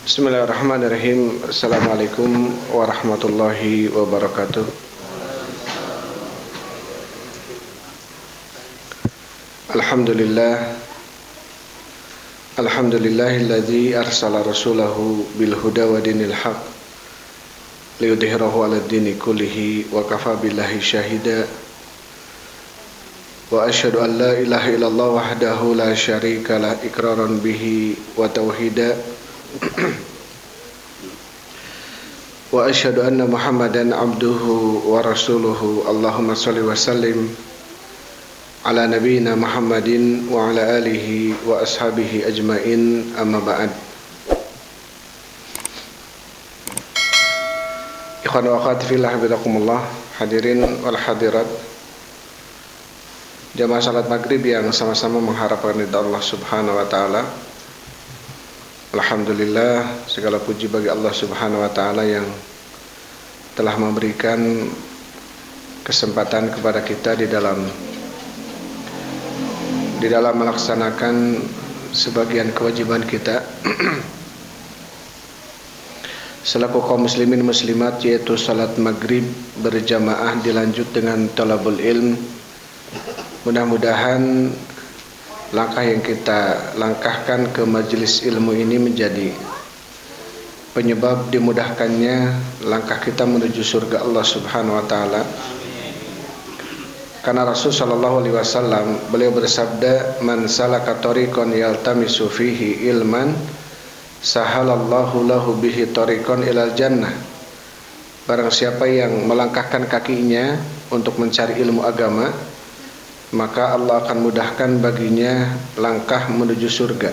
Bismillahirrahmanirrahim. Assalamualaikum warahmatullahi wabarakatuh. Alhamdulillahilladzi arsala rasulahu bil huda wa dinil haq liyudhhirahu 'alad dini kullihi wa kafa billahi syahida. Wa asyhadu an la ilaha illallah wahdahu la syarika lah iqraran bihi wa tauhida. Wa asyhadu anna Muhammadan abduhu wa rasuluhu. Allahumma shalli wa sallim ala nabiyyina Muhammadin wa ala alihi wa ashabihi ajmain, amma ba'd. Ikhwan wa akhwat fillah, hafizakumullah. Hadirin wal hadirat, jamaah salat maghrib yang sama-sama mengharapkan ridha Allah Subhanahu wa taala. Alhamdulillah, segala puji bagi Allah Subhanahu wa taala yang telah memberikan kesempatan kepada kita di dalam melaksanakan sebagian kewajiban kita selaku kaum muslimin muslimat, yaitu salat maghrib berjamaah dilanjut dengan talabul ilm. Mudah-mudahan langkah yang kita langkahkan ke majelis ilmu ini menjadi penyebab dimudahkannya langkah kita menuju surga Allah Subhanahu wa taala. Karena Rasul sallallahu alaihi wasallam beliau bersabda, "Man salaka tariqan yaltamisu fihi ilman, sahalallahu lahu bihi tariqan ilal jannah." Barang siapa yang melangkahkan kakinya untuk mencari ilmu agama, maka Allah akan mudahkan baginya langkah menuju surga.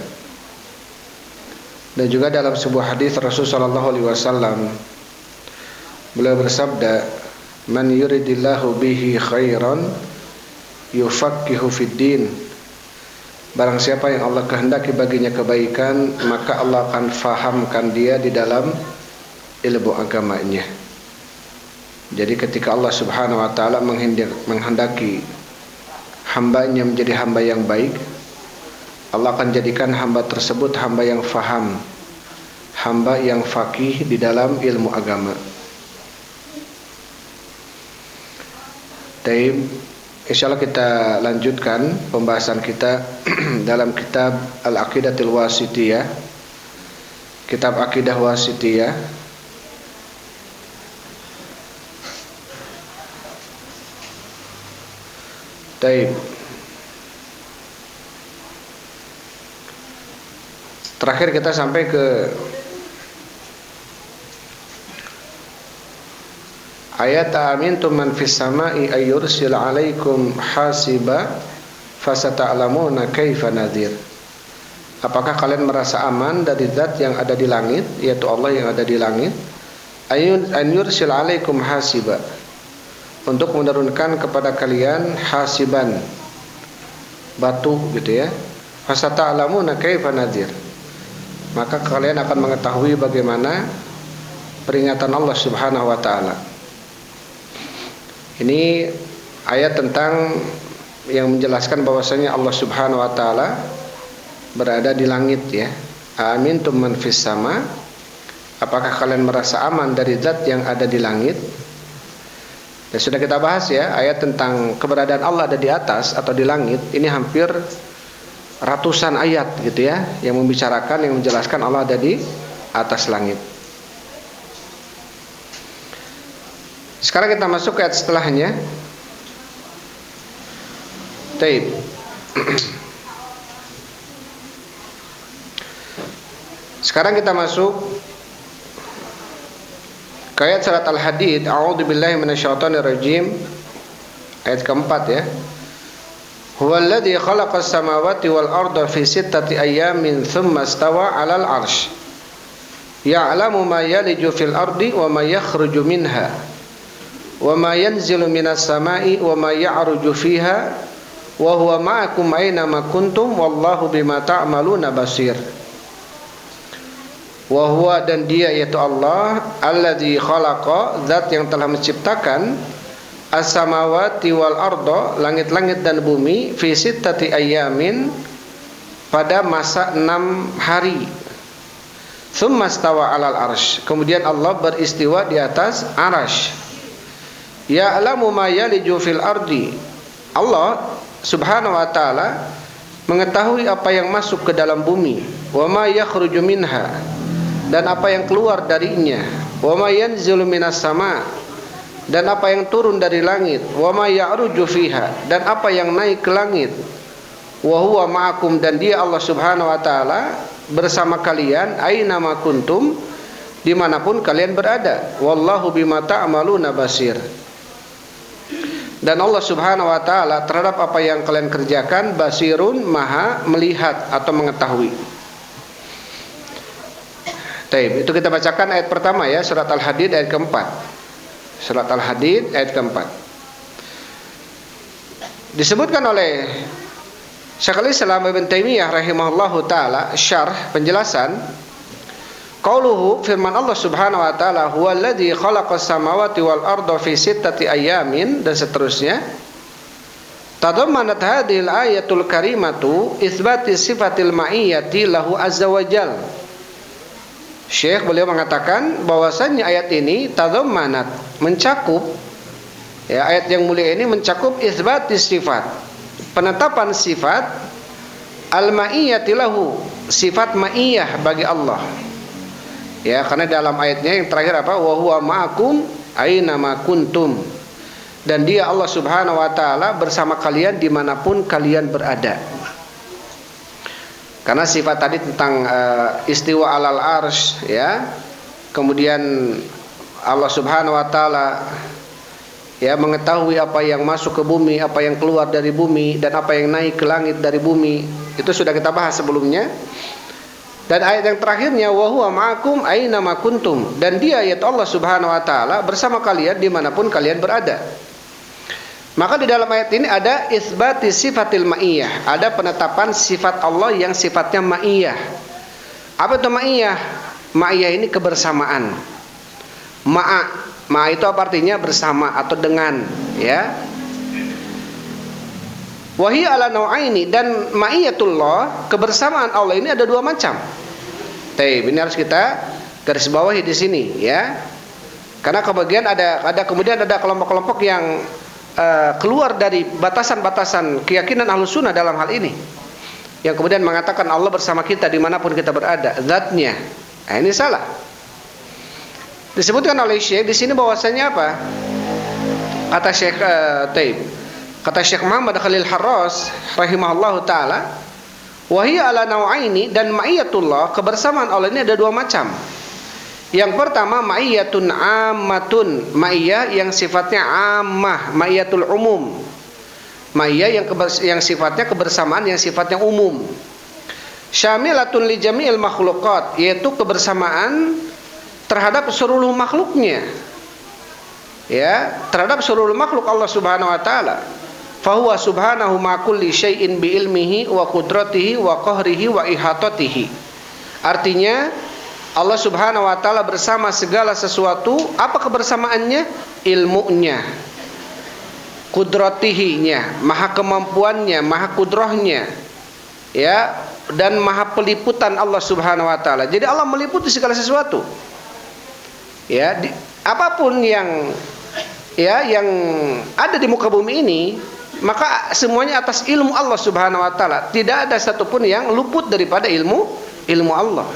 Dan juga dalam sebuah hadis Rasul sallallahu alaihi wasallam beliau bersabda, "Man yuridillahu bihi khairan yufaqihu fid din." Barang siapa yang Allah kehendaki baginya kebaikan, maka Allah akan fahamkan dia di dalam ilmu agamanya. Jadi ketika Allah Subhanahu wa taala menghendaki hambanya menjadi hamba yang baik, Allah akan jadikan hamba tersebut hamba yang faham, hamba yang faqih di dalam ilmu agama. Taib, insyaallah kita lanjutkan pembahasan kita dalam kitab Al-Aqidatul Wasithiyah, kitab Aqidah Wasithiyah. Taib, terakhir kita sampai ke ayat "Amintum man fis sama'i ayyursil 'alaikum hasiba fasata'lamuna kaifa nadhir." Apakah kalian merasa aman dari zat yang ada di langit, yaitu Allah yang ada di langit? Ayyursil 'alaikum hasiba, untuk menurunkan kepada kalian hasiban, batu gitu ya. Fasata'lamuna kaifa nadhir, maka kalian akan mengetahui bagaimana peringatan Allah Subhanahu wa taala. Ini ayat tentang yang menjelaskan bahwasanya Allah Subhanahu wa taala berada di langit ya. Amintum man fis sama, apakah kalian merasa aman dari zat yang ada di langit? Dan sudah kita bahas ya, ayat tentang keberadaan Allah ada di atas atau di langit ini hampir ratusan ayat gitu ya, yang membicarakan, yang menjelaskan Allah ada di atas langit. Sekarang kita masuk ke ayat setelahnya. Taib. Sekarang kita masuk ke ayat surat Al-Hadid. A'udzubillahi minasyaitonir rajim. Ayat keempat ya. Huwallazi khalaqas samawati wal arda fi sittati ayyamin tsumma istawa 'alal 'arsy. Ya'lamu ma yaliju fil ardi wa ma yakhruju minha wa ma yanzilu minas sama'i wa ma ya'ruju fiha wa huwa ma'akum aina ma kuntum wallahu bima ta'maluna basir. Wa huwa, dan dia yaitu Allah, allazi khalaqa, zat yang telah menciptakan, as-samawati wal arda, langit-langit dan bumi, fi sittati ayyamin, pada masa 6 hari, Tsumma stawa 'alal arsy. Kemudian Allah beristiwa di atas arsy. Ya'lamu ma yaliju fil ardi. Allah Subhanahu wa taala mengetahui apa yang masuk ke dalam bumi, wa ma yakhruju minha, dan apa yang keluar darinya, wa ma yanzilu minas sama, dan apa yang turun dari langit, wa ma ya'ruju fiha, dan apa yang naik ke langit. Wa huwa ma'akum, dan Dia Allah Subhanahu wa taala bersama kalian aina ma kuntum, dimanapun kalian berada. Wallahu bima ta'maluna basir. Dan Allah Subhanahu wa taala terhadap apa yang kalian kerjakan basirun, maha melihat atau mengetahui. Baik, itu kita bacakan ayat pertama ya, surat Al-Hadid ayat keempat. Surat Al-Hadid ayat keempat. Disebutkan oleh Syekhul Islam Ibnu Taimiyah rahimahullahu taala syarh penjelasan qauluhu, firman Allah Subhanahu wa taala, huwallazi khalaqas samawati wal arda fi sittati ayamin, dan seterusnya. Tadammanat hadhil ayatul karimatu itsbati sifatil ma'iyyati lahu azza wajal. Syekh beliau mengatakan bahwasannya ayat ini tadammanat, mencakup ya, ayat yang mulia ini mencakup itsbati sifat, penetapan sifat al-ma'iyyati lahu, sifat ma'iyyah bagi Allah. Ya, karena dalam ayatnya yang terakhir apa? Wa huwa ma'akum aina ma kuntum. Dan Dia Allah Subhanahu wa taala bersama kalian dimanapun kalian berada. Karena sifat tadi tentang istiwa alal arsy ya. Kemudian Allah Subhanahu wa taala ya mengetahui apa yang masuk ke bumi, apa yang keluar dari bumi, dan apa yang naik ke langit dari bumi. Itu sudah kita bahas sebelumnya. Dan ayat yang terakhirnya wa huwa ma'akum aina ma kuntum, dan Dia yaitu Allah Subhanahu wa taala bersama kalian dimanapun kalian berada. Maka di dalam ayat ini ada isbati sifatil ma'iyyah, ada penetapan sifat Allah yang sifatnya ma'iyyah. Apa itu ma'iyyah? Ma'iyyah ini kebersamaan. Ma'a itu apa artinya? Bersama atau dengan, ya. Wahi ala nau'aini, dan ma'iyyatullah, kebersamaan Allah ini ada dua macam. Ini harus kita garis bawahi di sini ya. Karena kemudian ada kelompok-kelompok yang keluar dari batasan-batasan keyakinan Ahlus-Sunnah dalam hal ini. Yang kemudian mengatakan Allah bersama kita dimanapun kita berada, zatnya. Nah, ini salah. Disebutkan oleh Syekh di sini bahwasanya apa? Kata Syekh Kata Syekh Muhammad Khalil Harras rahimahullahu taala, wahiyya ala nau'aini, dan ma'iyyatullah, kebersamaan Allah ini ada dua macam. Yang pertama ma'iyyatun ammatun, ma'iyyah yang sifatnya ammah, ma'iyyatul umum. Ma'iyyah yang sifatnya kebersamaan yang sifatnya umum. Syamilatun li jami'il makhluqat, yaitu kebersamaan terhadap seluruh makhluknya. Ya, terhadap seluruh makhluk Allah Subhanahu wa taala. Fahuwa subhanahu ma kulli syai'in bi ilmihi wa qudratihi wa qahrihi wa ihatatihi. Artinya Allah Subhanahu wa taala bersama segala sesuatu. Apa kebersamaannya? Ilmunya, qudratihi-nya, maha kemampuannya, maha kudrahnya, ya, dan maha peliputan Allah Subhanahu wa taala. Jadi Allah meliputi segala sesuatu. Ya, apapun yang ada di muka bumi ini, maka semuanya atas ilmu Allah Subhanahu wa taala. Tidak ada satupun yang luput daripada ilmu Allah.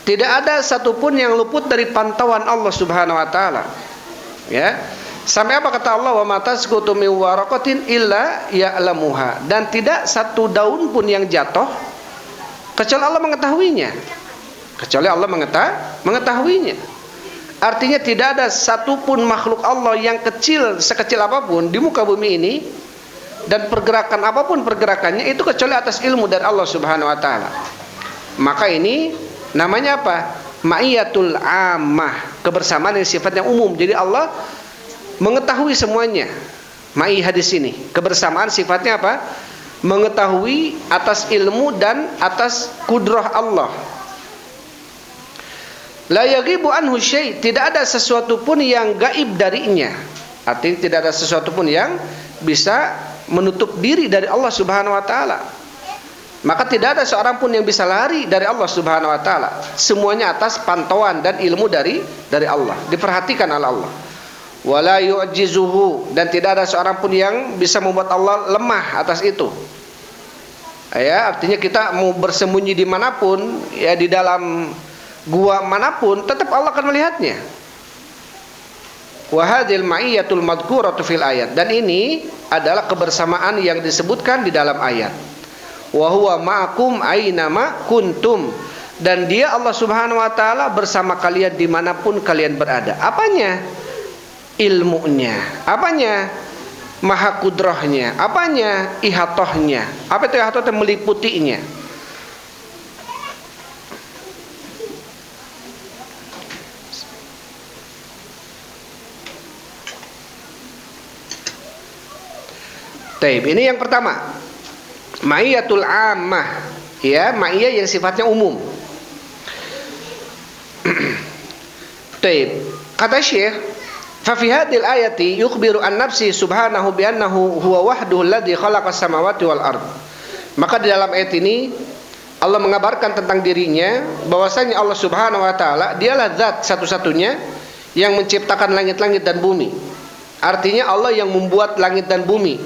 Tidak ada satupun yang luput dari pantauan Allah Subhanahu wa taala. Ya. Sampai apa kata Allah, wa ma tasqutu min waraqatin illa ya'lamuha, dan tidak satu daun pun yang jatuh kecuali Allah mengetahuinya. Kecuali Allah mengetahuinya. Artinya tidak ada satupun makhluk Allah yang kecil, sekecil apapun di muka bumi ini, dan pergerakan apapun pergerakannya itu kecuali atas ilmu dari Allah Subhanahu wa taala. Maka ini namanya apa? Ma'iyyatul ammah, kebersamaan yang sifatnya umum. Jadi Allah mengetahui semuanya. Ma'iyyah di sini, kebersamaan sifatnya apa? Mengetahui atas ilmu dan atas kudrah Allah. La yaghibu anhu syai', tidak ada sesuatu pun yang gaib darinya. Artinya tidak ada sesuatu pun yang bisa menutup diri dari Allah Subhanahu wa taala. Maka tidak ada seorang pun yang bisa lari dari Allah Subhanahu wa taala. Semuanya atas pantauan dan ilmu dari Allah. Diperhatikan oleh Allah. Wala yu'jizuhu, dan tidak ada seorang pun yang bisa membuat Allah lemah atas itu. Ya, artinya kita mau bersembunyi dimanapun, ya di dalam gua manapun, tetap Allah akan melihatnya. Wa hadhil ma'iyyatul madhkuratu fil ayat, dan ini adalah kebersamaan yang disebutkan di dalam ayat. Wa huwa ma'akum aynama kuntum, dan dia Allah Subhanahu wa taala bersama kalian dimanapun kalian berada. Apanya? Ilmunya. Apanya? Maha kudrahnya. Apanya? Ihatohnya. Apa itu ihatoh? Meliputinya. Taib, ini yang pertama, ma'iyatul ammah, ya, ma'iyah yang sifatnya umum. Taib, kata Syekh, fa fi hadhil ayati yukhbiru an nafsi subhanahu bi annahu huwa wahduhu alladhi khalaqas samawati wal ard. Maka di dalam ayat ini Allah mengabarkan tentang dirinya bahwasanya Allah Subhanahu wa taala dialah zat satu-satunya yang menciptakan langit-langit dan bumi. Artinya Allah yang membuat langit dan bumi.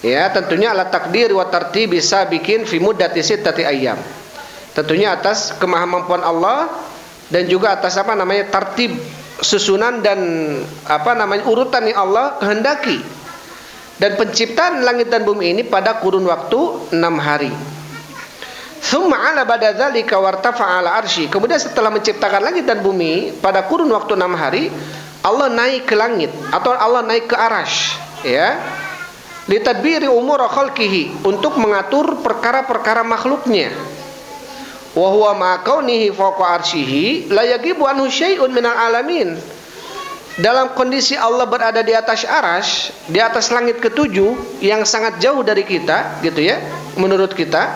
Ya, tentunya ala takdir wa tartibi sabiqin fi muddati sittati ayyam. Tentunya atas kemahamampuan Allah dan juga atas tartib, susunan dan urutan yang Allah kehendaki. Dan penciptaan langit dan bumi ini pada kurun waktu 6 hari. Tsumma ala ba'da dzalika wartafa'a ala arsy. Kemudian setelah menciptakan langit dan bumi pada kurun waktu 6 hari, Allah naik ke langit atau Allah naik ke arsy, ya. Litadbiri umur khalqihi, untuk mengatur perkara-perkara makhluknya. Wa huwa ma kaunihi fawqa arsyihi la yagibu anhu syai'un minal alamin. Dalam kondisi Allah berada di atas arsy, di atas langit ketujuh yang sangat jauh dari kita, gitu ya, menurut kita.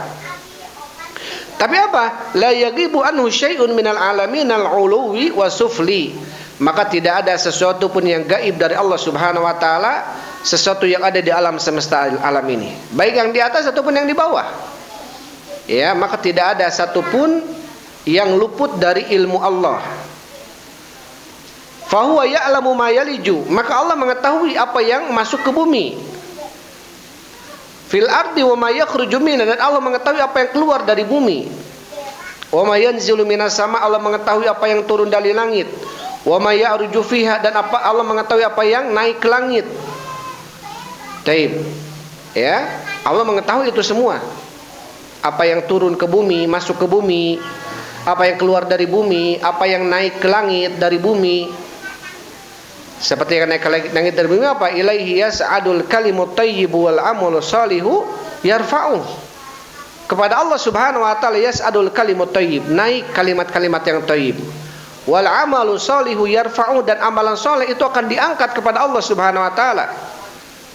Tapi apa? La yagibu anhu syai'un minal alamin al-uluwi wa sufli. Maka tidak ada sesuatu pun yang gaib dari Allah Subhanahu wa taala, sesuatu yang ada di alam semesta alam ini, baik yang di atas ataupun yang di bawah. Ya, maka tidak ada satupun yang luput dari ilmu Allah. Fahuwa ya'lamu ma yaliju, maka Allah mengetahui apa yang masuk ke bumi. Fil ardi wa ma yakhruju minha, dan Allah mengetahui apa yang keluar dari bumi. Wa ma yanzilu minas sama, Allah mengetahui apa yang turun dari langit. Wa ma ya'ruju fiha, dan apa Allah mengetahui apa yang naik ke langit. Taib. Ya, Allah mengetahui itu semua. Apa yang turun ke bumi, masuk ke bumi, apa yang keluar dari bumi, apa yang naik ke langit dari bumi. Seperti yang naik ke langit dari bumi apa? Ilaihi yas'adul kalimut thayyibu wal amalu shalihu yarfa'u. Kepada Allah Subhanahu wa taala yas'adul kalimut thayyib, naik kalimat-kalimat yang thayyib. Wal amalu shalihu yarfa'u, dan amalan saleh itu akan diangkat kepada Allah Subhanahu wa taala.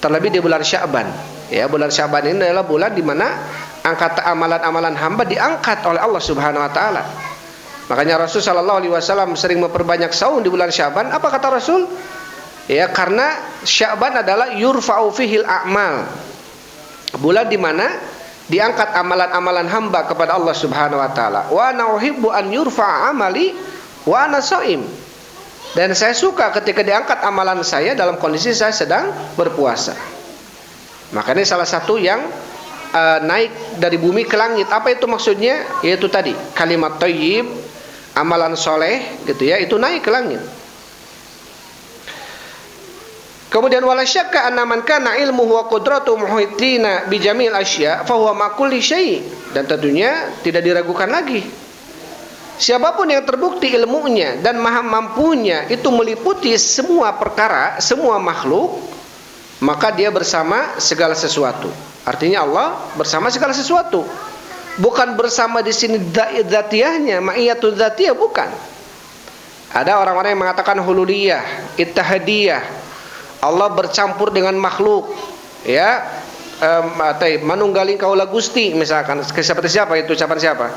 Terlebih di bulan Sya'ban. Ya, bulan Sya'ban ini adalah bulan di mana angkat amalan-amalan hamba diangkat oleh Allah Subhanahu wa taala. Makanya Rasul sallallahu alaihi wasallam sering memperbanyak saum di bulan Sya'ban. Apa kata Rasul? Ya, karena Sya'ban adalah yurfa'u fihil a'mal. Bulan di mana diangkat amalan-amalan hamba kepada Allah Subhanahu wa taala. Wa ana uhibbu an yurfa'a amali wa ana shaim. Dan saya suka ketika diangkat amalan saya dalam kondisi saya sedang berpuasa. Makanya salah satu yang naik dari bumi ke langit, apa itu maksudnya? Yaitu tadi kalimat thayyib, amalan soleh, gitu ya, itu naik ke langit. Kemudian wala syakka anna man kana ilmuhu wa qudratuhu muhitina bi jamil asya fa huwa ma kulli syai'. Dan tentunya tidak diragukan lagi, siapapun yang terbukti ilmunya dan maha mampunya itu meliputi semua perkara, semua makhluk, maka dia bersama segala sesuatu. Artinya Allah bersama segala sesuatu. Bukan bersama di sini dzatiyahnya, ma'iyatul dzatiyah, bukan. Ada orang-orang yang mengatakan hululiyah, ittihadiyah. Allah bercampur dengan makhluk. Ya, manunggaling kaula Gusti misalkan. Seperti siapa itu ucapan siapa?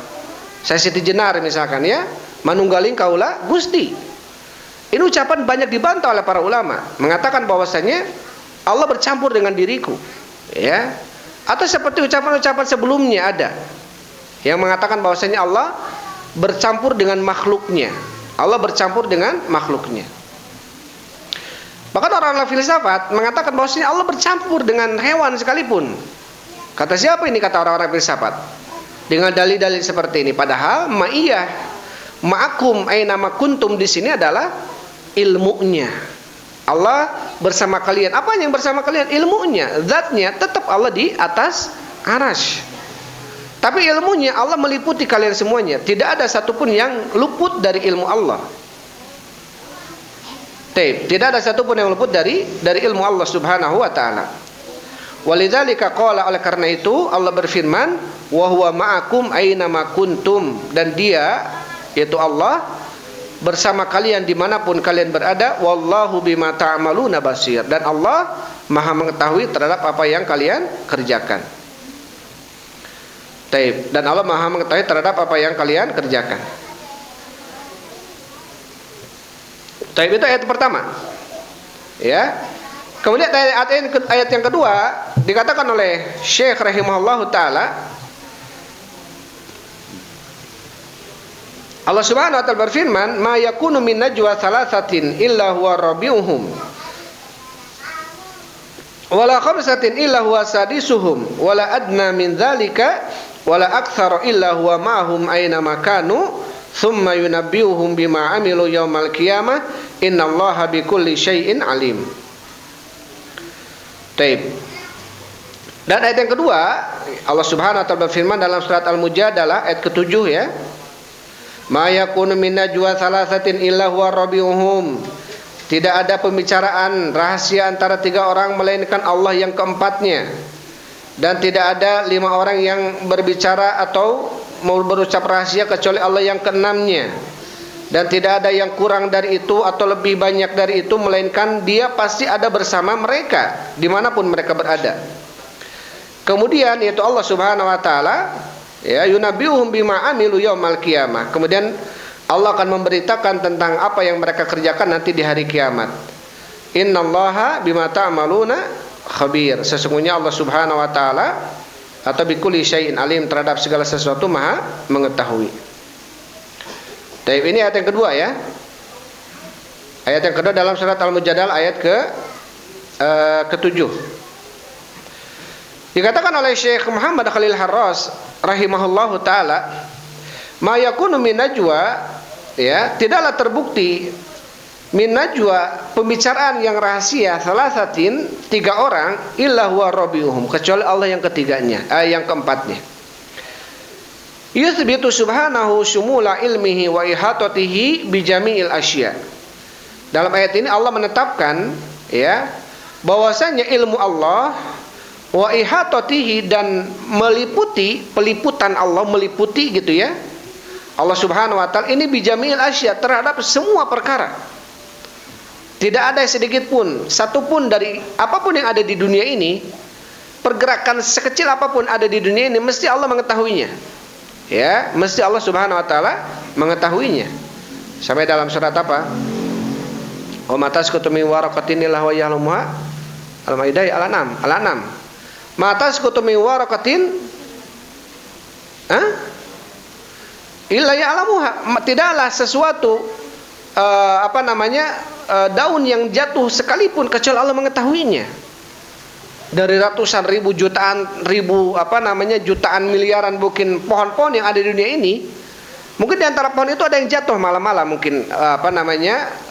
Saya Siti Jenar misalkan, ya. Manunggaling kaula Gusti. Ini ucapan banyak dibantah oleh para ulama, mengatakan bahwasanya Allah bercampur dengan diriku. Ya. Atau seperti ucapan-ucapan sebelumnya ada yang mengatakan bahwasanya Allah bercampur dengan makhluknya. Allah bercampur dengan makhluknya. Bahkan orang-orang filsafat mengatakan bahwasanya Allah bercampur dengan hewan sekalipun. Kata siapa ini? Kata orang-orang filsafat. Dengan dalil-dalil seperti ini. Padahal ma'iyah, ma'akum aina ma kuntum di sini adalah ilmunya. Allah bersama kalian. Apa yang bersama kalian? Ilmunya, zatnya tetap Allah di atas arasy. Tapi ilmunya Allah meliputi kalian semuanya. Tidak ada satupun yang luput dari ilmu Allah. Tidak ada satupun yang luput dari ilmu Allah Subhanahu wa taala. Walidzalika qala, oleh karena itu Allah berfirman, wa huwa ma'akum aina ma kuntum, dan Dia yaitu Allah bersama kalian dimanapun kalian berada. Wallahu bima ta'maluna basir, dan Allah Maha mengetahui terhadap apa yang kalian kerjakan. Dan Allah Maha mengetahui terhadap apa yang kalian kerjakan. Itu ayat pertama. Ya. Kemudian ayat yang kedua dikatakan oleh Syekh rahimahullahu taala, Allah Subhanahu wa taala berfirman, "Ma yakunu min najwa thalathatin illa huwa rabi'uhum wala khamsatin illa huwa sadisuhum wala adna min dzalika wala aktsara illa huwa ma'hum aina makanu thumma yunabbi'uhum bima 'amilu yaumal qiyamah innallaha bikulli syai'in alim." Dan ayat yang kedua Allah Subhanahu wa taala berfirman dalam surat Al-Mujadalah ayat ke-7 ya. Ma yakunu min najwa thalathatin illa huwa rabi'uhum. Tidak ada pembicaraan rahasia antara 3 orang melainkan Allah yang keempatnya. Dan tidak ada 5 orang yang berbicara atau mau berucap rahasia kecuali Allah yang keenamnya. Dan tidak ada yang kurang dari itu atau lebih banyak dari itu melainkan Dia pasti ada bersama mereka dimanapun mereka berada. Kemudian yaitu Allah Subhanahu wa taala ya, yunabbi'uhum bima 'amilu yaumal qiyamah. Kemudian Allah akan memberitakan tentang apa yang mereka kerjakan nanti di hari kiamat. Innallaha bima ta'maluna khabir. Sesungguhnya Allah Subhanahu wa taala atau bikulli syai'in alim, terhadap segala sesuatu Maha mengetahui. Ini ayat yang kedua ya. Ayat yang kedua dalam surat Al-Mujadalah ayat ke-7. Dikatakan oleh Syekh Muhammad Khalil Harras rahimahullahu taala, ma yakunu min najwa, ya, tidaklah terbukti min najwa, pembicaraan yang rahasia, salasatin, 3 orang, illa huwa rabi'uhum, kecuali Allah yang ketiganya, yang keempatnya. Yuthbitu subhanahu syumula ilmihi wa ihatatihi bijami'il asya. Dalam ayat ini Allah menetapkan ya bahwasanya ilmu Allah wa ihatatihi, dan meliputi, peliputan Allah meliputi gitu ya. Allah Subhanahu wa taala ini bijami'il asya, terhadap semua perkara. Tidak ada sedikit pun, satu pun dari apapun yang ada di dunia ini, pergerakan sekecil apapun ada di dunia ini mesti Allah mengetahuinya. Ya, mesti Allah Subhanahu wa taala mengetahuinya. Sampai dalam surat apa? Wa matasqutu min waraqatin illa huwa ya'lamuha. Al-Maidah Al-An'am. Matasqutu min waraqatin illa ya'lamuha. Tidaklah sesuatu daun yang jatuh sekalipun kecuali Allah mengetahuinya. Dari ratusan ribu, jutaan miliaran mungkin pohon-pohon yang ada di dunia ini, mungkin di antara pohon itu ada yang jatuh malam-malam mungkin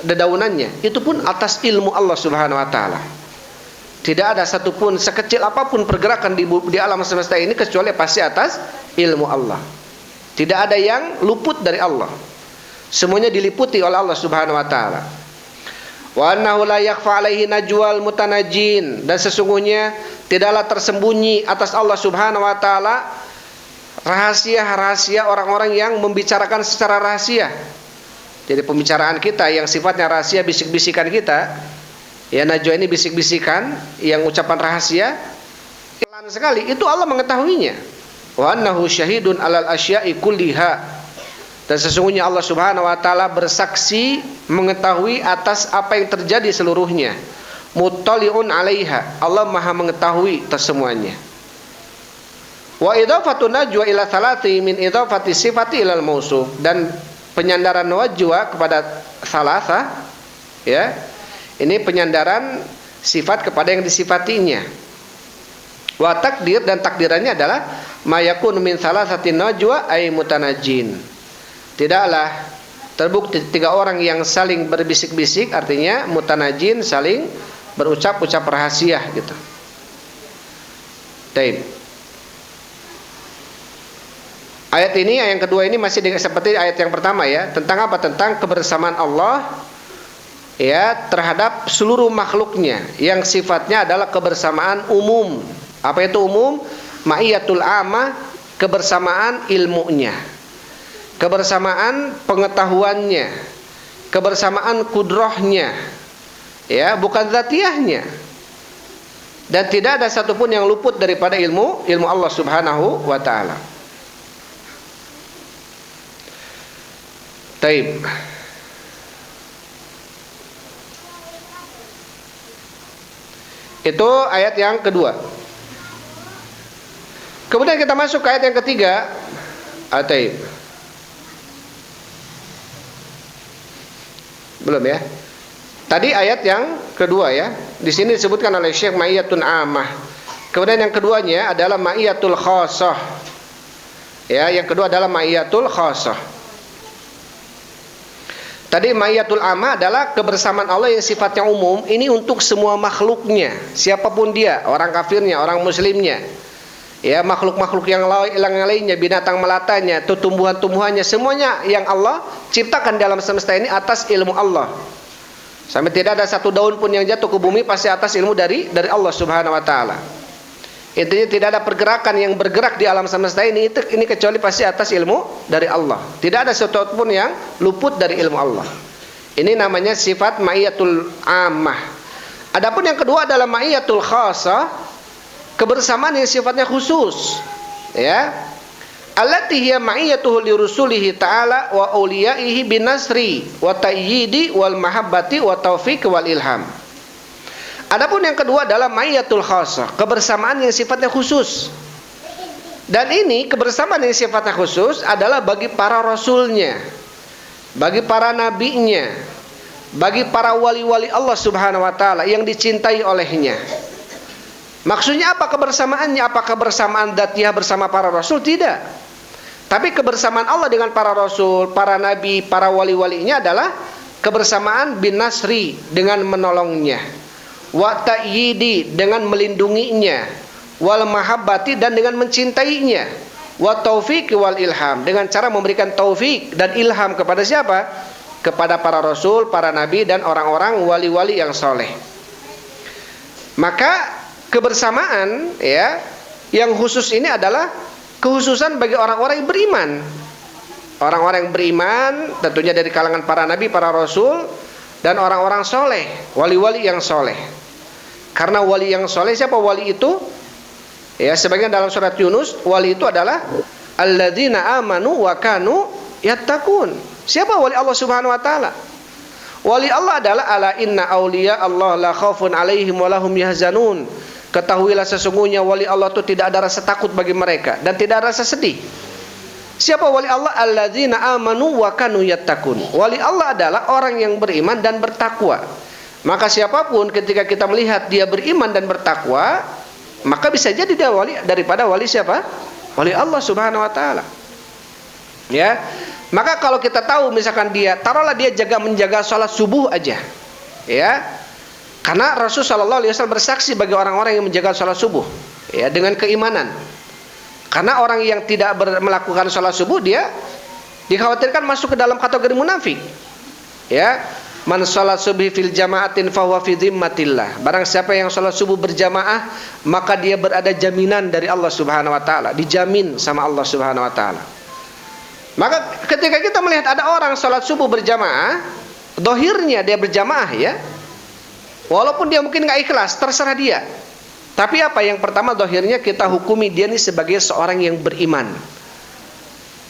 dedaunannya, itu pun atas ilmu Allah Subhanahu wa taala. Tidak ada satupun sekecil apapun pergerakan di alam semesta ini kecuali pasti atas ilmu Allah. Tidak ada yang luput dari Allah. Semuanya diliputi oleh Allah Subhanahu wa taala. Wa annahu la yakhfa alaihi najwal mutanajjin, dan sesungguhnya tidaklah tersembunyi atas Allah Subhanahu wa taala rahasia-rahasia orang-orang yang membicarakan secara rahasia. Jadi pembicaraan kita yang sifatnya rahasia, bisik-bisikan kita, ya, najwa ini bisik-bisikan, yang ucapan rahasia, pelan sekali, itu Allah mengetahuinya. Wa annahu syahidun alal asya'i kulliha, dan sesungguhnya Allah Subhanahu wa taala bersaksi mengetahui atas apa yang terjadi seluruhnya. Muttali'un 'alaiha, Allah Maha mengetahui atas semuanya. Wa idhafatun najwa ila salati min idhafati sifati ilal mausuf, dan penyandaran najwa kepada salasa, ya, ini penyandaran sifat kepada yang disifatinya. Wa takdir, dan takdirannya adalah mayakun min salasatin najwa ay mutanajin. Tidaklah terbukti 3 orang yang saling berbisik-bisik, artinya mutanajin, saling berucap-ucap rahasia gitu. Taib. Ayat ini, yang kedua ini masih seperti ayat yang pertama, ya. Tentang apa? Tentang kebersamaan Allah, ya, terhadap seluruh makhluknya, yang sifatnya adalah kebersamaan umum. Apa itu umum? Ma'iyatul amah, kebersamaan ilmunya, kebersamaan pengetahuannya, kebersamaan kudrohnya, ya, bukan zatiyahnya. Dan tidak ada satupun yang luput daripada ilmu Allah Subhanahu wa ta'ala. Taib. Itu ayat yang kedua. Kemudian kita masuk ke ayat yang ketiga. Taib. Belum, ya? Tadi ayat yang kedua, ya. Di sini disebutkan oleh Syekh ma'iyatun amah. Kemudian yang keduanya adalah ma'iyatul khassah. Ya, yang kedua adalah ma'iyatul khassah. Tadi ma'iyatul amah adalah kebersamaan Allah yang sifatnya umum, ini untuk semua makhluknya, siapapun dia, orang kafirnya, orang muslimnya, ya, makhluk-makhluk yang lainnya, binatang melatanya, tumbuhan-tumbuhannya, semuanya yang Allah ciptakan dalam semesta ini atas ilmu Allah. Sampai tidak ada satu daun pun yang jatuh ke bumi pasti atas ilmu dari Allah Subhanahu wa ta'ala. Intinya tidak ada pergerakan yang bergerak di alam semesta ini kecuali pasti atas ilmu dari Allah. Tidak ada sesuatu pun yang luput dari ilmu Allah. Ini namanya sifat ma'iyatul ammah. Adapun yang kedua adalah ma'iyatul khassah, kebersamaan yang sifatnya khusus, ya. Allati hiya ma'iyatuhu li rusulihi ta'ala wa awliyaihi binasri wa tayyidi wal mahabbati wa taufiq wal ilham. Adapun yang kedua adalah ma'iyatul khassah, kebersamaan yang sifatnya khusus. Dan ini kebersamaan yang sifatnya khusus adalah bagi para rasulnya, bagi para nabinya, bagi para wali-wali Allah Subhanahu wa ta'ala yang dicintai olehnya. Maksudnya apa kebersamaannya? Apakah kebersamaan dzatiyah bersama para rasul? Tidak. Tapi kebersamaan Allah dengan para rasul, para nabi, para wali-walinya adalah kebersamaan bin nasri, dengan menolongnya, wa ta'yidi, dengan melindunginya, wal mahabbati, dan dengan mencintainya, wa taufiq wal ilham, dengan cara memberikan taufik dan ilham kepada siapa? Kepada para rasul, para nabi, dan orang-orang wali-wali yang soleh. Maka kebersamaan, ya, yang khusus ini adalah kekhususan bagi orang-orang yang beriman. Orang-orang yang beriman tentunya dari kalangan para nabi, para rasul, dan orang-orang soleh, wali-wali yang soleh. Karena wali yang soleh, siapa wali itu? Ya, sebagian dalam surat Yunus, wali itu adalah alladzina amanu wa kanu yattaqun. Siapa wali Allah Subhanahu wa ta'ala? Wali Allah adalah ala inna awliya Allah la khaufun alaihim wa lahum yahzanun. Ketahuilah sesungguhnya wali Allah itu tidak ada rasa takut bagi mereka dan tidak ada rasa sedih. Siapa wali Allah? Alladzina amanu wa kanu yattaqun. Wali Allah adalah orang yang beriman dan bertakwa. Maka siapapun ketika kita melihat dia beriman dan bertakwa, maka bisa jadi dia wali daripada wali siapa? Wali Allah Subhanahu wa ta'ala. Ya. Maka kalau kita tahu misalkan dia, taruhlah dia menjaga salat subuh aja. Ya. Karena Rasul sallallahu alaihi wasallam bersaksi bagi orang-orang yang menjaga salat subuh, ya, dengan keimanan. Karena orang yang tidak melakukan sholat subuh, dia dikhawatirkan masuk ke dalam kategori munafik. Ya, man sholat subuh fil jamaatin fahuwa fi dhimmatillah. Barang siapa yang sholat subuh berjamaah, maka dia berada jaminan dari Allah Subhanahu wa ta'ala, dijamin sama Allah Subhanahu wa ta'ala. Maka ketika kita melihat ada orang sholat subuh berjamaah, dohirnya dia berjamaah, ya, walaupun dia mungkin nggak ikhlas, terserah dia. Tapi apa yang pertama, dohirnya kita hukumi dia ini sebagai seorang yang beriman,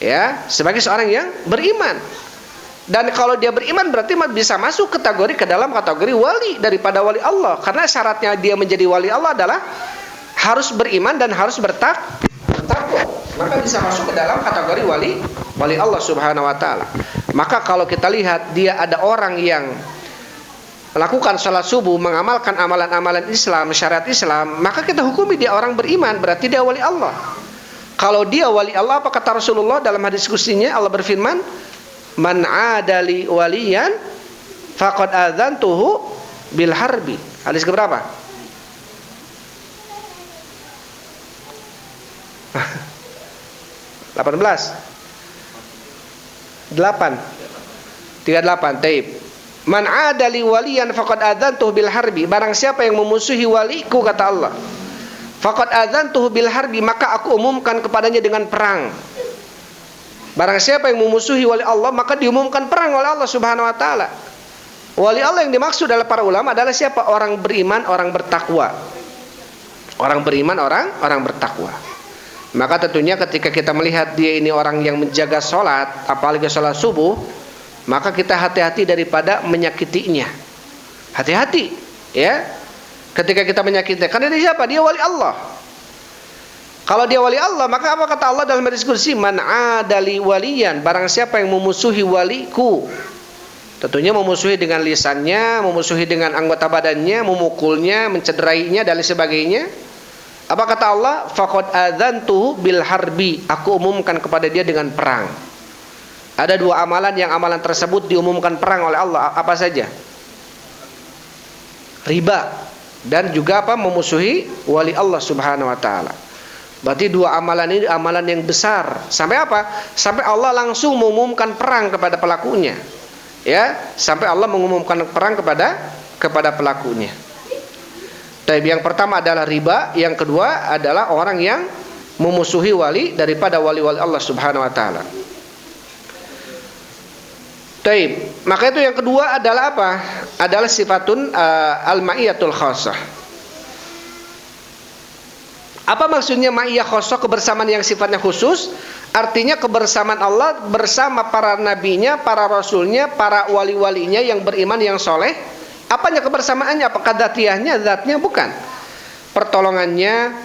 ya, sebagai seorang yang beriman. Dan kalau dia beriman berarti bisa masuk ke dalam kategori wali daripada wali Allah. Karena syaratnya dia menjadi wali Allah adalah harus beriman dan harus bertakwa, maka bisa masuk ke dalam kategori wali Allah Subhanahu wa taala. Maka kalau kita lihat dia ada orang yang melakukan sholat subuh, mengamalkan amalan-amalan Islam, syariat Islam, maka kita hukumi dia orang beriman, berarti dia wali Allah. Kalau dia wali Allah, apa kata Rasulullah dalam hadis qudsinya? Allah berfirman, "Man 'adali waliyan faqad adzantuhu bil harbi." Hadis keberapa? 18 38 taib. Man 'adali waliyan faqad adzantuhu bil harbi. Barang siapa yang memusuhi waliku, kata Allah, faqad adzantuhu bil harbi, maka aku umumkan kepadanya dengan perang. Barang siapa yang memusuhi wali Allah, maka diumumkan perang oleh Allah Subhanahu wa taala. Wali Allah yang dimaksud oleh para ulama adalah siapa? Orang beriman, orang bertakwa. Orang beriman, orang bertakwa. Maka tentunya ketika kita melihat dia ini orang yang menjaga sholat, apalagi sholat subuh, maka kita hati-hati daripada menyakitinya. Hati-hati, ya. Ketika kita menyakitinya, karena dia siapa? Dia wali Allah. Kalau dia wali Allah, maka apa kata Allah dalam hadis qudsi? Man 'adali waliyan, barang siapa yang memusuhi waliku. Tentunya memusuhi dengan lisannya, memusuhi dengan anggota badannya, memukulnya, mencederainya dan sebagainya. Apa kata Allah? Faqad adzantuhu bil harbi, aku umumkan kepada dia dengan perang. Ada dua amalan yang amalan tersebut diumumkan perang oleh Allah. Apa saja? Riba dan juga apa? Memusuhi wali Allah Subhanahu wa taala. Berarti dua amalan ini amalan yang besar. Sampai apa? Sampai Allah langsung mengumumkan perang kepada pelakunya. Ya, sampai Allah mengumumkan perang kepada pelakunya. Tapi yang pertama adalah riba, yang kedua adalah orang yang memusuhi wali daripada wali-wali Allah Subhanahu wa taala. Taib. Maka itu yang kedua adalah apa? Adalah sifatun al-ma'iyatul khassah. Apa maksudnya ma'iyah khassah, kebersamaan yang sifatnya khusus? Artinya kebersamaan Allah bersama para nabinya, para rasulnya, para wali-walinya yang beriman, yang soleh. Apanya kebersamaannya? Apakah dzatiyahnya? Zatnya bukan. Pertolongannya,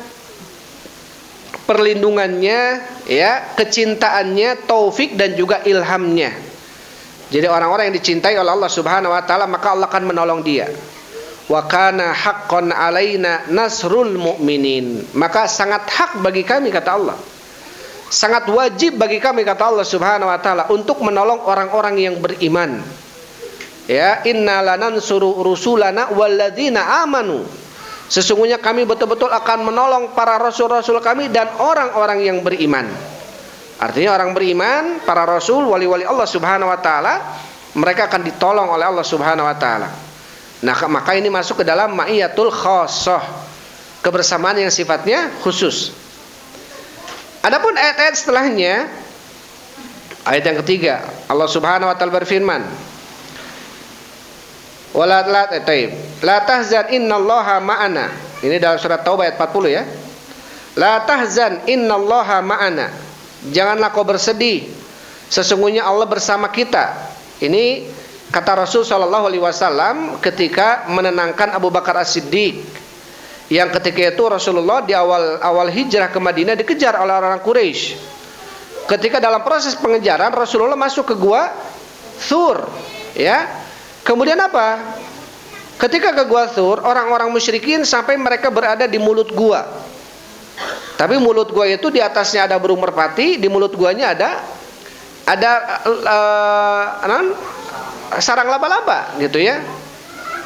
perlindungannya, ya, kecintaannya, taufik dan juga ilhamnya. Jadi orang-orang yang dicintai oleh Allah Subhanahu wa taala, maka Allah akan menolong dia. Wa kana haqqan alaina nasrul mu'minin. Maka sangat hak bagi kami, kata Allah. Sangat wajib bagi kami, kata Allah Subhanahu wa taala, untuk menolong orang-orang yang beriman. Ya, inna lanansuru rusulana walladzina amanu. Sesungguhnya kami betul-betul akan menolong para rasul-rasul kami dan orang-orang yang beriman. Artinya orang beriman, para rasul, wali-wali Allah Subhanahu wa taala, mereka akan ditolong oleh Allah Subhanahu wa taala. Nah, maka ini masuk ke dalam ma'iyatul khassah, kebersamaan yang sifatnya khusus. Adapun ayat-ayat setelahnya, ayat yang ketiga, Allah Subhanahu wa taala berfirman, la tahzan innallaha ma'ana. Ini dalam surat Taubah ayat 40 ya. La tahzan innallaha ma'ana. Janganlah kau bersedih, sesungguhnya Allah bersama kita. Ini kata Rasul sallallahu alaihi wasallam ketika menenangkan Abu Bakar As-Siddiq, yang ketika itu Rasulullah di awal hijrah ke Madinah dikejar oleh orang Quraisy. Ketika dalam proses pengejaran, Rasulullah masuk ke gua Thur, ya. Kemudian apa? Ketika ke gua Thur, orang-orang musyrikin sampai mereka berada di mulut gua. Tapi mulut gua itu di atasnya ada burung merpati, di mulut guanya ada sarang laba-laba, gitu ya.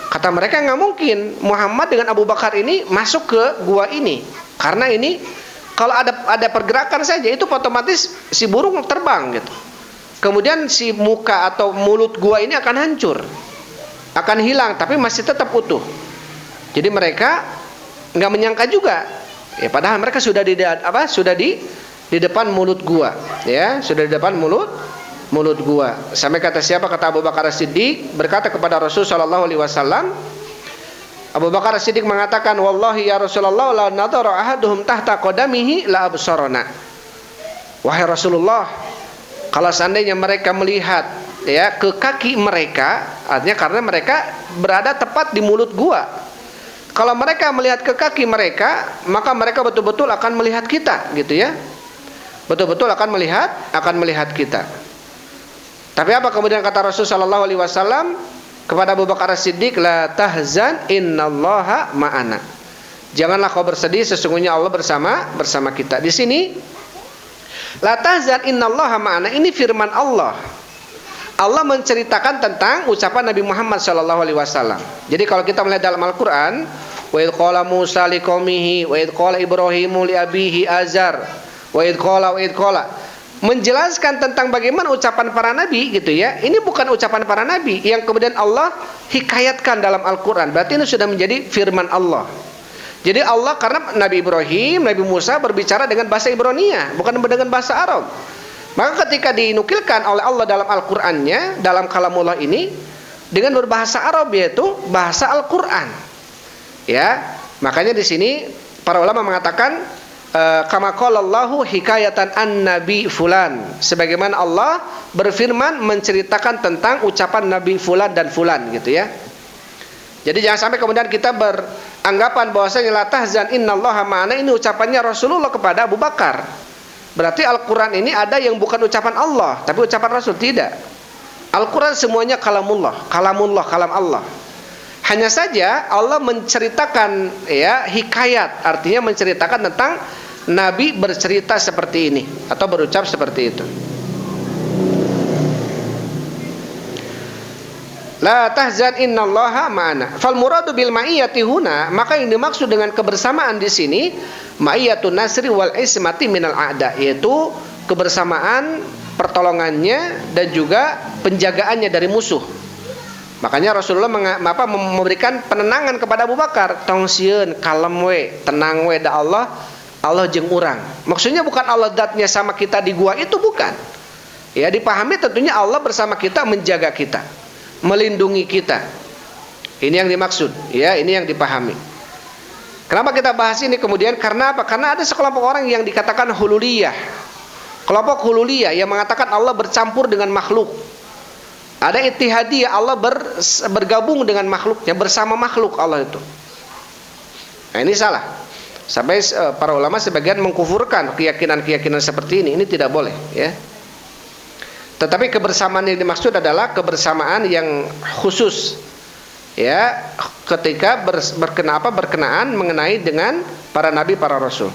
Kata mereka, nggak mungkin Muhammad dengan Abu Bakar ini masuk ke gua ini, karena ini kalau ada pergerakan saja itu otomatis si burung terbang gitu. Kemudian si muka atau mulut gua ini akan hancur, akan hilang, tapi masih tetap utuh. Jadi mereka nggak menyangka juga. Ya, padahal mereka sudah di depan mulut gua, ya, sudah di depan mulut gua. Sampai kata siapa? Kata Abu Bakar As-Siddiq berkata kepada Rasul sallallahu alaihi wasallam. Abu Bakar As-Siddiq mengatakan, "Wallahi ya Rasulullah, la nadara ahaduhum tahta qadamihi la absarana." Wahai Rasulullah, kalau seandainya mereka melihat ya ke kaki mereka, artinya karena mereka berada tepat di mulut gua. Kalau mereka melihat ke kaki mereka, maka mereka betul-betul akan melihat kita, gitu ya. Betul-betul akan melihat kita. Tapi apa kemudian kata Rasul sallallahu alaihi wasallam kepada Abu Bakar As-Siddiq, la tahzan innallaha ma'ana. Janganlah kau bersedih, sesungguhnya Allah bersama kita. Di sini la tahzan innallaha ma'ana, ini firman Allah. Allah menceritakan tentang ucapan Nabi Muhammad sallallahu alaihi wasallam. Jadi kalau kita melihat dalam Al-Qur'an, wa idz qala Musa liqaumihi wa idz qala Ibrahimu li abihi Azar wa idz qala menjelaskan tentang bagaimana ucapan para nabi, gitu ya. Ini bukan ucapan para nabi yang kemudian Allah hikayatkan dalam Al-Qur'an. Berarti ini sudah menjadi firman Allah. Jadi Allah, karena Nabi Ibrahim, Nabi Musa berbicara dengan bahasa Ibrania, bukan dengan bahasa Arab. Maka ketika dinukilkan oleh Allah dalam Al-Qur'annya, dalam kalamullah ini dengan berbahasa Arab, yaitu bahasa Al-Qur'an. Ya, makanya di sini para ulama mengatakan kama qala Allahu hikayatan an-nabi fulan, sebagaimana Allah berfirman menceritakan tentang ucapan Nabi fulan dan fulan, gitu ya. Jadi jangan sampai kemudian kita beranggapan bahwasanya la tahzan innallaha ma'ana ini ucapannya Rasulullah kepada Abu Bakar. Berarti Al-Quran ini ada yang bukan ucapan Allah, tapi ucapan Rasul. Tidak. Al-Quran semuanya kalam Allah. Hanya saja Allah menceritakan, ya, hikayat, artinya menceritakan tentang Nabi bercerita seperti ini atau berucap seperti itu. La tahzan innallaha ma'ana. Fal muradu bil ma'iyyati huna, maka yang dimaksud dengan kebersamaan di sini ma'iyyatun nasri wal ismati minal a'da, yaitu kebersamaan pertolongannya dan juga penjagaannya dari musuh. Makanya Rasulullah memberikan penenangan kepada Abu Bakar, tong sieun, kalem we, tenang we da Allah jeung urang. Maksudnya bukan Allah zatnya sama kita di gua, itu bukan. Ya, dipahami tentunya Allah bersama kita, menjaga kita, melindungi kita. Ini yang dimaksud, ya, ini yang dipahami. Kenapa kita bahas ini kemudian? Karena apa? Karena ada sekelompok orang yang dikatakan hululiyah. Kelompok hululiyah yang mengatakan Allah bercampur dengan makhluk. Ada ittihadiyah, Allah bergabung dengan makhluknya, bersama makhluk Allah itu. Nah, ini salah. Sampai para ulama sebagian mengkufurkan keyakinan-keyakinan seperti ini. Ini tidak boleh, ya. Tetapi kebersamaan yang dimaksud adalah kebersamaan yang khusus, ya, ketika berkenaan mengenai dengan para nabi, para rasul.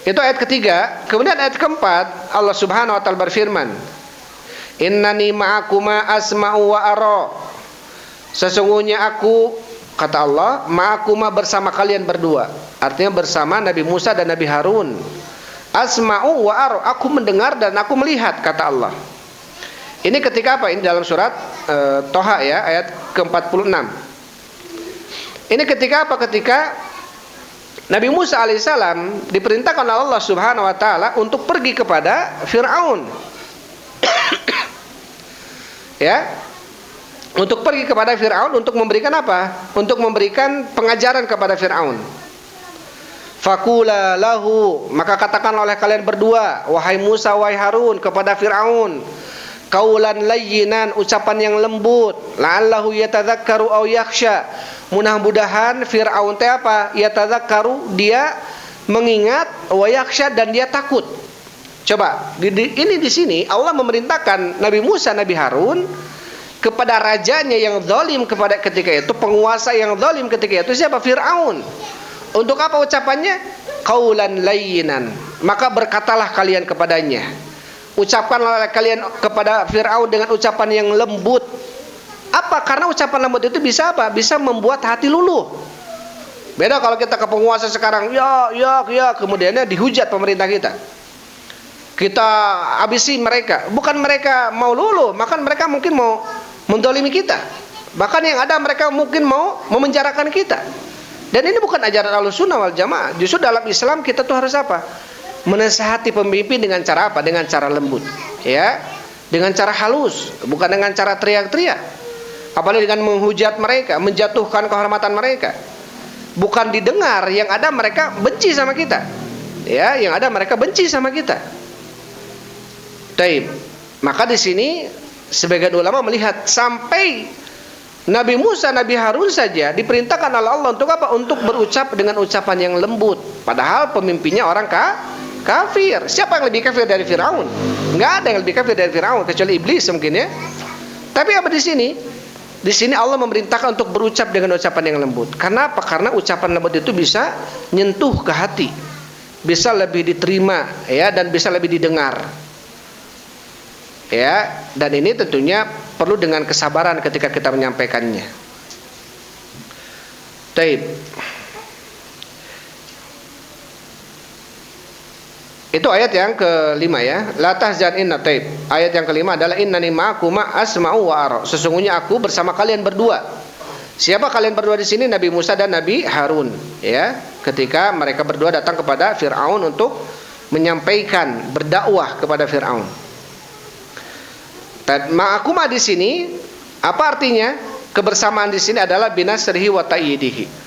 Itu ayat ketiga. Kemudian ayat keempat, Allah Subhanahu wa taala berfirman, innani ma'akuma asma'u wa ara. Sesungguhnya aku, kata Allah, ma'akuma bersama kalian berdua. Artinya bersama Nabi Musa dan Nabi Harun. Asma'u wa ara, aku mendengar dan aku melihat, kata Allah. Ini ketika apa? Ini dalam surat Toha, ya, ayat ke-46. Ini ketika apa? Ketika Nabi Musa alaihissalam diperintahkan oleh Allah Subhanahu wa taala untuk pergi kepada Fir'aun. Ya, untuk pergi kepada Fir'aun untuk memberikan apa? Untuk memberikan pengajaran kepada Fir'aun. Faqula lahu, maka katakan oleh kalian berdua, wahai Musa, wahai Harun, kepada Fir'aun, qaulan layyinan, ucapan yang lembut, la'allahu yatadzakkaru aw yakhsha. Mudah-mudahan Fir'aun teh apa? Yatadzakkaru, dia mengingat, wa yakhsha, dan dia takut. Coba, ini di sini Allah memerintahkan Nabi Musa, Nabi Harun kepada rajanya yang zalim kepada ketika itu, penguasa yang zalim ketika itu, siapa? Fir'aun. Untuk apa ucapannya? Qaulan layyinan, maka berkatalah kalian kepadanya. Ucapkanlah kalian kepada Fir'aun dengan ucapan yang lembut. Apa? Karena ucapan lembut itu bisa apa? Bisa membuat hati luluh. Beda kalau kita ke penguasa sekarang, ya, kemudiannya dihujat pemerintah kita. Kita habisi mereka. Bukan mereka mau luluh, maka mereka mungkin mau mendolimi kita. Bahkan yang ada mereka mungkin mau memenjarakan kita. Dan ini bukan ajaran Ahlussunnah wal Jamaah. Justru dalam Islam kita tuh harus apa? Menasihati pemimpin dengan cara apa? Dengan cara lembut, ya, dengan cara halus, bukan dengan cara teriak-teriak. Apalagi dengan menghujat mereka, menjatuhkan kehormatan mereka. Bukan didengar, yang ada mereka benci sama kita. Ya, yang ada mereka benci sama kita. Taib. Maka di sini sebagian ulama melihat sampai Nabi Musa, Nabi Harun saja diperintahkan oleh Allah untuk apa? Untuk berucap dengan ucapan yang lembut. Padahal pemimpinnya orang kafir. Siapa yang lebih kafir dari Firaun? Nggak ada yang lebih kafir dari Firaun kecuali iblis mungkin ya. Tapi apa di sini? Di sini Allah memerintahkan untuk berucap dengan ucapan yang lembut. Karena apa? Karena ucapan lembut itu bisa nyentuh ke hati, bisa lebih diterima, ya, dan bisa lebih didengar. Ya, dan ini tentunya perlu dengan kesabaran ketika kita menyampaikannya. Taib. Itu ayat yang kelima ya. La tahzan inna taib. Ayat yang kelima adalah innani ma'akum asma'u wa ara. Sesungguhnya aku bersama kalian berdua. Siapa kalian berdua di sini? Nabi Musa dan Nabi Harun, ya. Ketika mereka berdua datang kepada Firaun untuk menyampaikan, berdakwah kepada Firaun. Ma'akuma di sini apa artinya? Kebersamaan di sini adalah binasrihi wa ta'yidihi.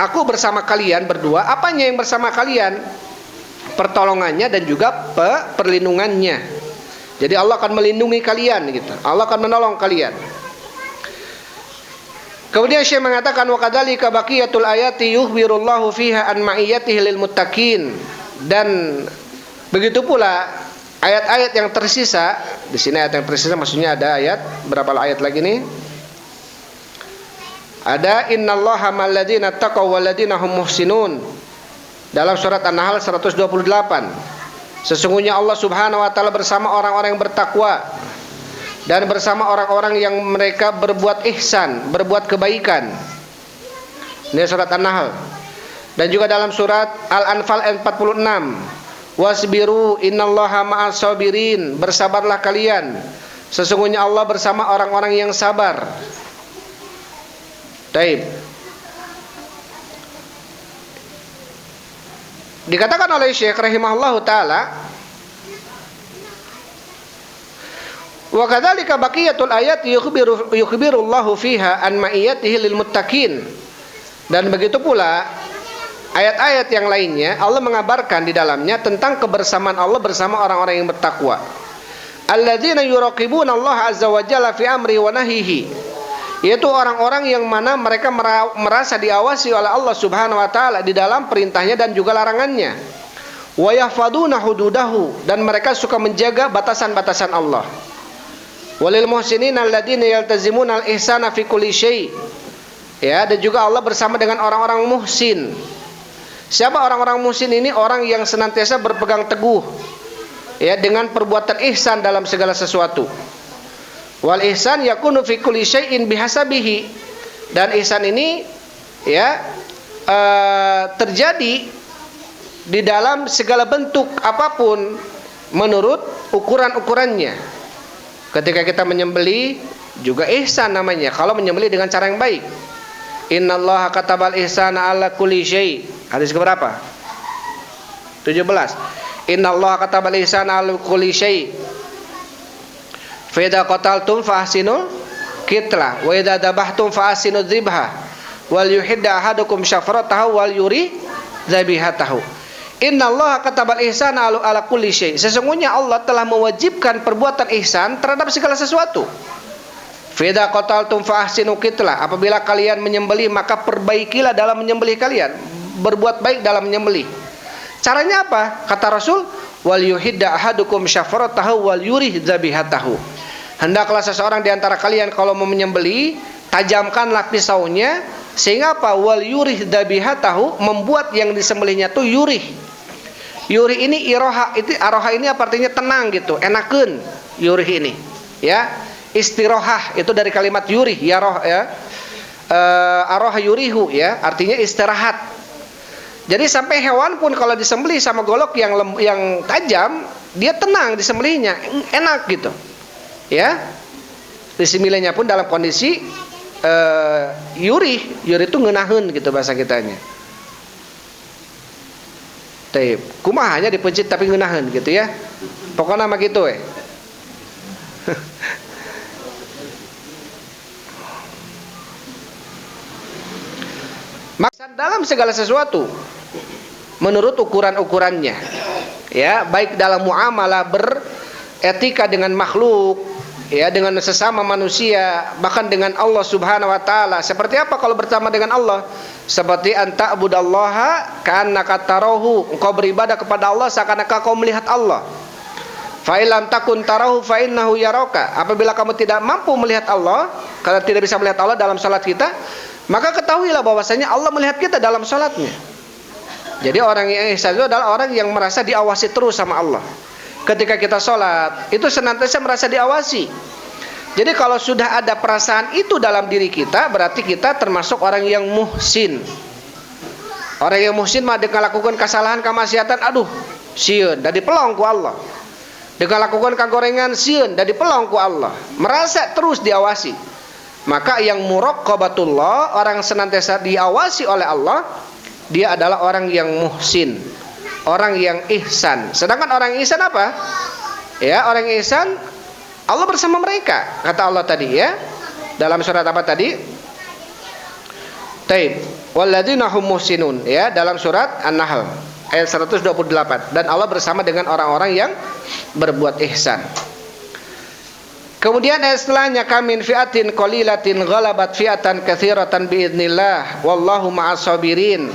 Aku bersama kalian berdua. Apanya yang bersama kalian? Pertolongannya dan juga perlindungannya. Jadi Allah akan melindungi kalian gitu. Allah akan menolong kalian. Kemudian Syekh mengatakan wa kadzalika baqiyatul ayati yukhbirullahu fiha an ma'iyatihi lil muttaqin. Dan begitu pula ayat-ayat yang tersisa, di sini ayat yang tersisa maksudnya ada ayat, berapa ayat lagi nih? Ada innallaha ma'alladzina taqaw walladzina hum muhsinun. Dalam surat An-Nahl 128. Sesungguhnya Allah Subhanahu wa taala bersama orang-orang yang bertakwa dan bersama orang-orang yang mereka berbuat ihsan, berbuat kebaikan. Ini surat An-Nahl. Dan juga dalam surat Al-Anfal ayat 46. Wasbiru innallaha ma'as sabirin. Bersabarlah kalian, sesungguhnya Allah bersama orang-orang yang sabar. Taib. Dikatakan oleh Syekh rahimahullahu taala, wa kadzalika baqiyatul ayat yukhbirullahu fiha an ma'iyatihi lil muttaqin. Dan begitu pula ayat-ayat yang lainnya Allah mengabarkan di dalamnya tentang kebersamaan Allah bersama orang-orang yang bertakwa. Alladzina yuraqibuna Allah azza wa jalla fi amri wa nahyihi. Yaitu orang-orang yang mana mereka merasa diawasi oleh Allah Subhanahu wa taala di dalam perintahnya dan juga larangannya. Wa yahfaduna hududahu, dan mereka suka menjaga batasan-batasan Allah. Walil muhsinina alladzina yaltazimuna al-ihsana fi kulli syai'. Ya, dan juga Allah bersama dengan orang-orang muhsin. Siapa orang-orang muhsin ini? Orang yang senantiasa berpegang teguh ya dengan perbuatan ihsan dalam segala sesuatu. Wal ihsan yakunu fi kulli syai'in bihasabihi. Dan ihsan ini ya terjadi di dalam segala bentuk apapun menurut ukuran-ukurannya. Ketika kita menyembelih juga ihsan namanya, kalau menyembelih dengan cara yang baik. Innallaha katabal ihsana ala kulli syai'. Hadis keberapa? 17. Innallaha katabal ihsana ala kulli syai'. Fa idza qataltum fa ahsinu qitla wa idza dabahtum fa ahsinu dzibha wal yuhidda ahadukum syafratahu wal yuri dzabihatahu. Innallaha katabal ihsana ala kulli syai'. Sesungguhnya Allah telah mewajibkan perbuatan ihsan terhadap segala sesuatu. Fa idza qataltum fa ahsinu qitla. Apabila kalian menyembelih maka perbaikilah dalam menyembelih kalian. Berbuat baik dalam menyembelih. Caranya apa? Kata Rasul, wal yuhidda ahadukum syafratahu wal yuri dzabihatahu. Hendaklah seseorang di antara kalian kalau mau menyembelih, tajamkanlah pisaunya sehingga apa? Wal yurih dzabihatahu, membuat yang disembelihnya tuh yurih. Yurih ini iroha, itu aroha ini apa artinya? Tenang gitu, enakeun yurih ini. Ya, istirohah itu dari kalimat yurih, yaroh ya. Aroha yurihu ya, artinya istirahat. Jadi sampai hewan pun kalau disembelih sama golok yang tajam, dia tenang disembelihnya, enak gitu. Ya, disembelihnya pun dalam kondisi yurih itu ngeunaheun gitu bahasa kitanya. Taib, kumahanya dipencit tapi ngeunaheun gitu ya. Pokoknya mah gitu we. Maksud dalam segala sesuatu menurut ukuran-ukurannya. Ya, baik dalam muamalah beretika dengan makhluk, ya dengan sesama manusia, bahkan dengan Allah Subhanahu wa taala. Seperti apa kalau bersama dengan Allah? Seperti anta abudallaha ka'annaka tarahu, engkau beribadah kepada Allah seakan-akan kau melihat Allah. Fa illam takun tarahu fa innahu yaraka. Apabila kamu tidak mampu melihat Allah, kalau tidak bisa melihat Allah dalam salat kita, maka ketahuilah bahwasanya Allah melihat kita dalam salatnya. Jadi orang yang ihsan itu adalah orang yang merasa diawasi terus sama Allah. Ketika kita sholat, itu senantiasa merasa diawasi. Jadi kalau sudah ada perasaan itu dalam diri kita, berarti kita termasuk orang yang muhsin. Orang yang muhsin mah dengan lakukan kesalahan, kemaksiatan, aduh, sieun, dan dipelong ku Allah. Dengan lakukan kagorengan, sieun, dan dipelong ku Allah. Merasa terus diawasi. Maka yang muraqabatullah, orang senantiasa diawasi oleh Allah, dia adalah orang yang muhsin, orang yang ihsan. Sedangkan orang ihsan apa? Ya, orang ihsan Allah bersama mereka. Kata Allah tadi ya. Dalam surat apa tadi? Taib. Walladzina hum muhsinun ya, dalam surat An-Nahl ayat 128. Dan Allah bersama dengan orang-orang yang berbuat ihsan. Kemudian ayat setelahnya, kamin fi'atin qalilatin ghalabat fi'atan katsiratan biidznillah wallahu ma'as sabirin.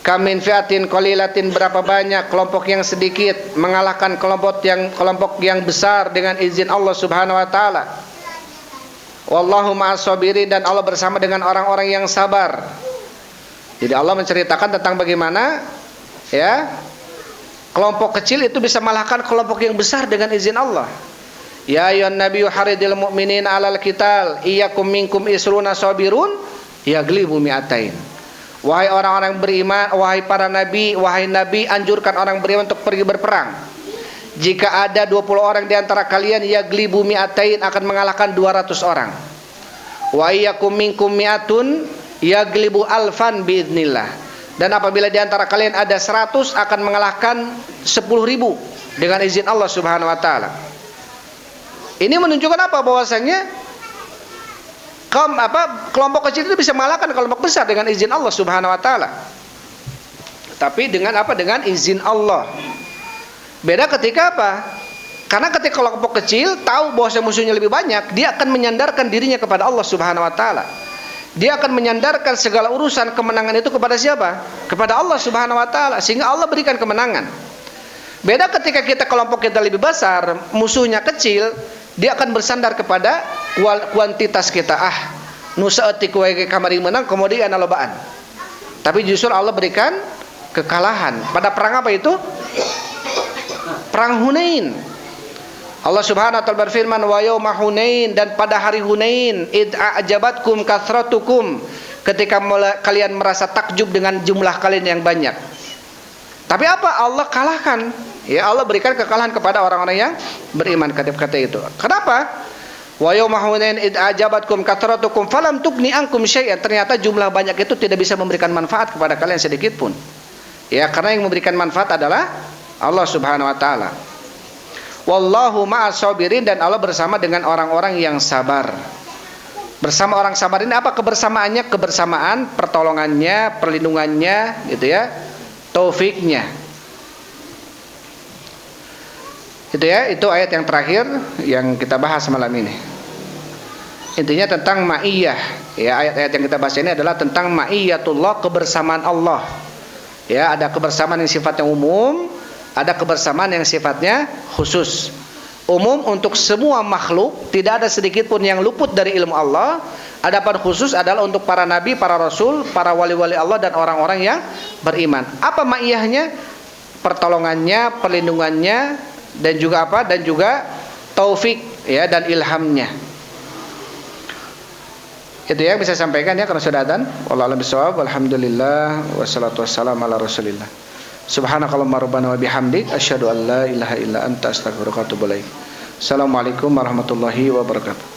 Kamin fi'atin qalilatin, berapa banyak kelompok yang sedikit mengalahkan kelompok yang besar dengan izin Allah Subhanahu wa taala. Wallahu ma'as sabirin, dan Allah bersama dengan orang-orang yang sabar. Jadi Allah menceritakan tentang bagaimana ya kelompok kecil itu bisa mengalahkan kelompok yang besar dengan izin Allah. Ya ayyuhan nabiyyu haridil mu'minina 'alal qital iyyakum minkum isruna sabirun yaglibu mi'atain. Wahai orang-orang beriman, wahai para nabi, wahai nabi, anjurkan orang beriman untuk pergi berperang. Jika ada 20 orang di antara kalian, yaglibu mi'atain, akan mengalahkan 200 orang. Wa iyyakum minkum mi'atun yaglibu alfan biidznillah. Dan apabila di antara kalian ada 100, akan mengalahkan 10.000 dengan izin Allah Subhanahu wa taala. Ini menunjukkan apa? Bahwasanya kelompok kecil itu bisa mengalahkan kelompok besar dengan izin Allah Subhanahu wa taala. Tapi dengan apa? Dengan izin Allah. Beda ketika apa? Karena ketika kelompok kecil tahu bahwa musuhnya lebih banyak, dia akan menyandarkan dirinya kepada Allah Subhanahu wa taala. Dia akan menyandarkan segala urusan kemenangan itu kepada siapa? Kepada Allah Subhanahu wa taala, sehingga Allah berikan kemenangan. Beda ketika kelompok kita lebih besar, musuhnya kecil, dia akan bersandar kepada kuantitas kita. Nu saeutik wae kamari menang, kemudian lobaan. Tapi justru Allah berikan kekalahan. Pada perang apa itu? Perang Hunain. Allah Subhanahu wa taala berfirman, wa yauma Hunain, dan pada hari Hunain, id a'jabatkum kathratukum, ketika kalian merasa takjub dengan jumlah kalian yang banyak. Tapi apa? Allah kalahkan. Ya, Allah berikan kekalahan kepada orang-orang yang beriman, kata itu. Kenapa? Wa yauma Hunain id a'jabatkum kathratukum falam tughni ankum syai'an. Ternyata jumlah banyak itu tidak bisa memberikan manfaat kepada kalian sedikit pun. Ya, karena yang memberikan manfaat adalah Allah Subhanahu wa taala. Wallahu ma'as sabirin, dan Allah bersama dengan orang-orang yang sabar. Bersama orang sabar ini apa kebersamaannya? Kebersamaan, pertolongannya, perlindungannya, gitu ya, taufiknya. Itu ya, itu ayat yang terakhir yang kita bahas malam ini. Intinya tentang ma'iyah. Ya, ayat-ayat yang kita bahas ini adalah tentang ma'iyatullah, kebersamaan Allah. Ya, ada kebersamaan yang sifatnya umum, ada kebersamaan yang sifatnya khusus. Umum untuk semua makhluk, tidak ada sedikit pun yang luput dari ilmu Allah. Adapun khusus adalah untuk para nabi, para rasul, para wali-wali Allah, dan orang-orang yang beriman. Apa ma'iyahnya? Pertolongannya, perlindungannya, dan juga apa? Dan juga taufik, ya, dan ilhamnya. Itu yang bisa sampaikan ya, karena sudah adzan. Wallahu a'lam bishawab. Alhamdulillah wassalatu wassalamu ala Rasulillah. Subhanakallahumma rabbana wa bihamdik asyhadu an la ilaha illa anta astaghfiruka wa atubu ilaik. Assalamualaikum warahmatullahi wabarakatuh.